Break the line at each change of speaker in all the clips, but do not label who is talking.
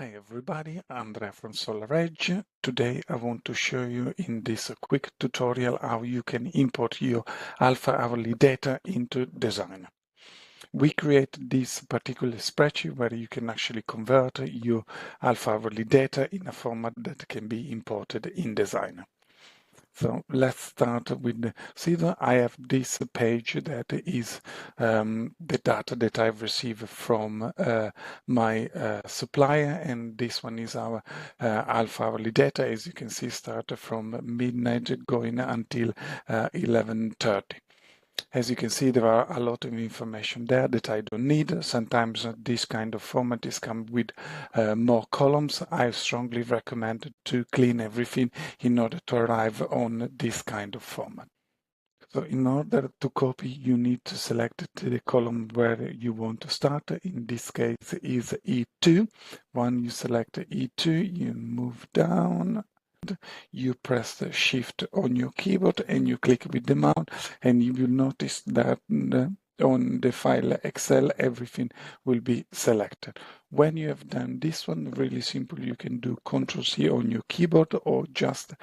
Hi everybody, Andrea from SolarEdge. Today I want to show you in this quick tutorial how you can import your alpha hourly data into Designer. We created this particular spreadsheet where you can actually convert your alpha hourly data in a format that can be imported in Designer. So let's start with the Cedar. I have this page that is the data that I've received from my supplier, and this one is our alpha hourly data. As you can see, start from midnight going until 11:30. As you can see, there are a lot of information there that I don't need. Sometimes this kind of format is come with more columns. I strongly recommend to clean everything in order to arrive on this kind of format. So in order to copy, you need to select the column where you want to start. In this case is E2. When you select E2, you move down. You press the shift on your keyboard and you click with the mouse, and you will notice that on the file Excel, everything will be selected. When you have done this one, really simple, you can do Ctrl+C on your keyboard or just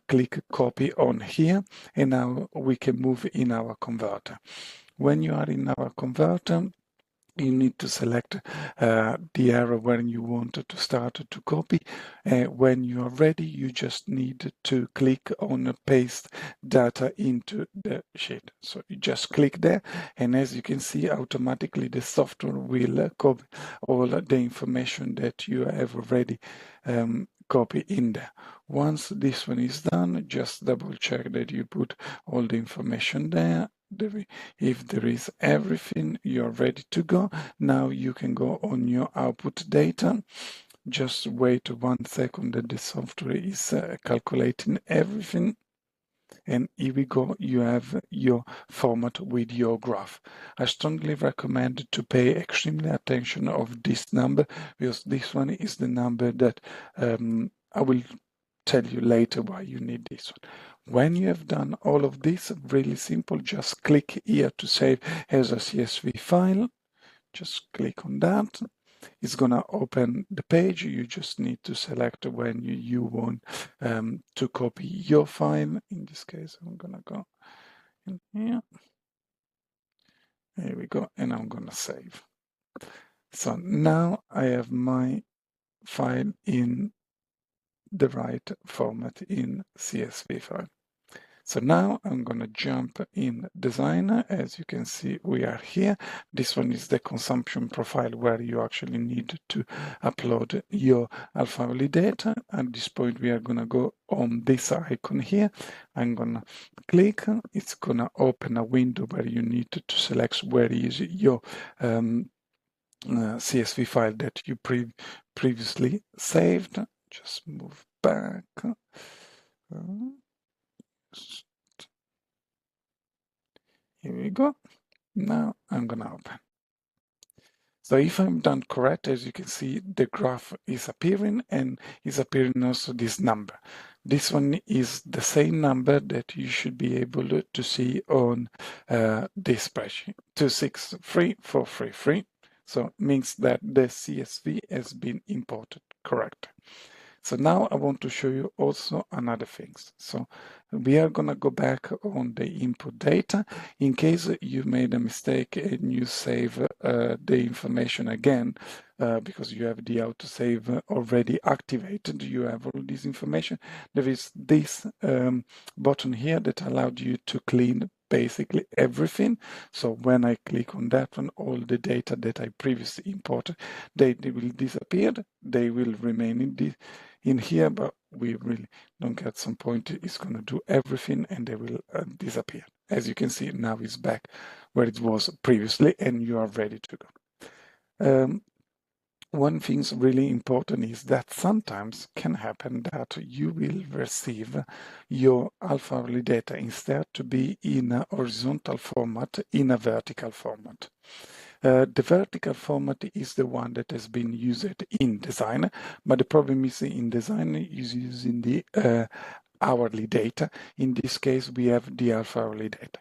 click copy on here, and now we can move in our converter. When you are in our converter, you need to select the area where you want to start to copy. When you are ready, you just need to click on paste data into the sheet. So you just click there, and as you can see, automatically the software will copy all the information that you have already copy in there. Once this one is done, just double check that you put all the information there. If there is everything, you're ready to go. Now you can go on your output data. Just wait 1 second that the software is calculating everything. And here we go, you have your format with your graph. I strongly recommend to pay extremely attention of this number, because this one is the number that I will tell you later why you need this one. When you have done all of this, really simple, just click here to save as a CSV file. Just click on that. It's going to open the page. You just need to select when you want to copy your file. In this case, I'm going to go in here. There we go. And I'm going to save. So now I have my file in the right format in CSV file. So now I'm going to jump in Designer. As you can see, we are here. This one is the consumption profile where you actually need to upload your alpha hourly data. At this point, we are going to go on this icon here. I'm going to click. It's going to open a window where you need to select where is your CSV file that you previously saved. Just move back. Here we go. Now I'm going to open. So if I'm done correct, as you can see, the graph is appearing, and is appearing also this number. This one is the same number that you should be able to see on this spreadsheet, 263433. So it means that the CSV has been imported correctly. So now I want to show you also another things. So we are going to go back on the input data. In case you made a mistake and you save the information again, because you have the autosave already activated, you have all this information. There is this button here that allowed you to clean basically everything. So when I click on that one, all the data that I previously imported, they will disappear. They will remain in here, but we really don't get some point. It's going to do everything and they will disappear. As you can see, now it's back where it was previously, and you are ready to go. One thing's really important is that sometimes can happen that you will receive your alpha hourly data instead to be in a horizontal format, in a vertical format. The vertical format is the one that has been used in Designer, but the problem is in Designer is using the hourly data. In this case, we have the alpha hourly data.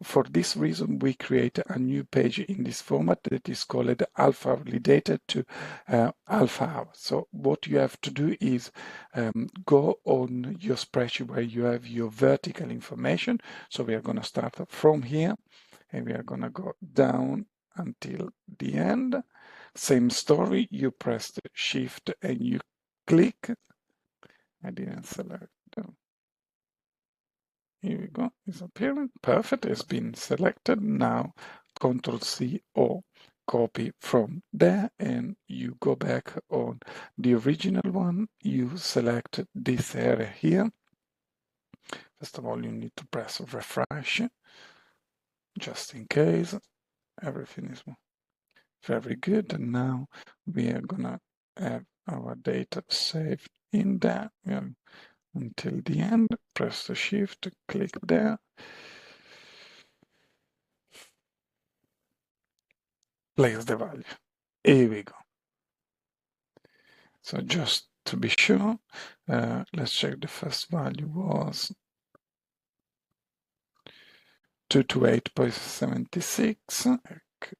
For this reason, we create a new page in this format that is called alpha hourly data to alpha hour. So what you have to do is go on your spreadsheet where you have your vertical information. So we are going to start from here and we are going to go down until the end. Same story, you press the shift and you click. I didn't select them. Here we go, it's appearing. Perfect, it's been selected. Now Control C or copy from there and you go back on the original one. You select this area here. First of all, you need to press refresh just in case. Everything is very good. And now we are gonna have our data saved in there. Until the end, press the shift, click there. Place the value. Here we go. So just to be sure, let's check the first value was 228.76.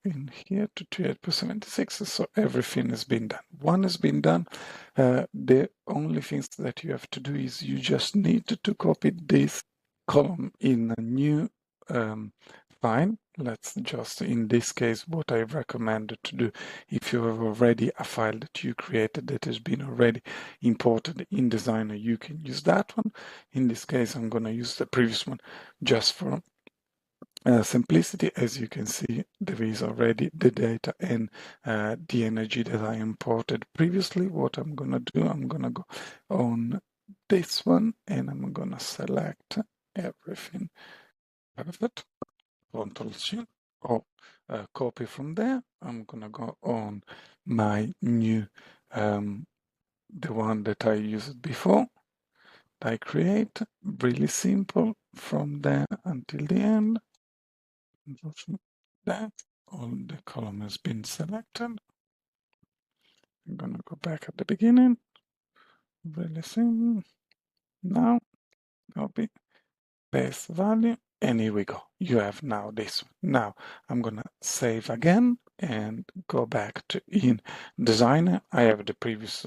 In here, 228.76. So everything has been done. One has been done. The only things that you have to do is you just need to copy this column in a new file. Let's just, in this case, what I recommend to do, if you have already a file that you created that has been already imported in Designer, you can use that one. In this case, I'm going to use the previous one just for simplicity. As you can see, there is already the data and the energy that I imported previously. What I'm going to do, I'm going to go on this one and I'm going to select everything. Perfect. Control C or copy from there. I'm going to go on my new, the one that I used before. I create, really simple, from there until the end. That all the column has been selected. I'm gonna go back at the beginning. Really simple. Now copy, paste value, and here we go. You have now this. Now I'm gonna save again and go back to in Designer. I have the previous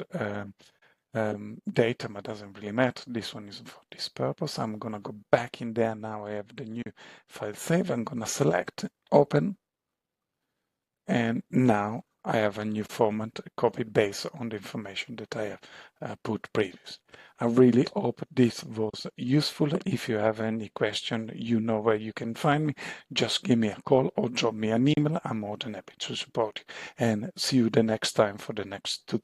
data, but doesn't really matter. This one is for this purpose. I'm gonna go back in there. Now I have the new file save. I'm gonna select open, and now I have a new format copied based on the information that I have put previous. I really hope this was useful. If you have any question, you know where you can find me. Just give me a call or drop me an email. I'm more than happy to support you. And see you the next time for the next tutorial.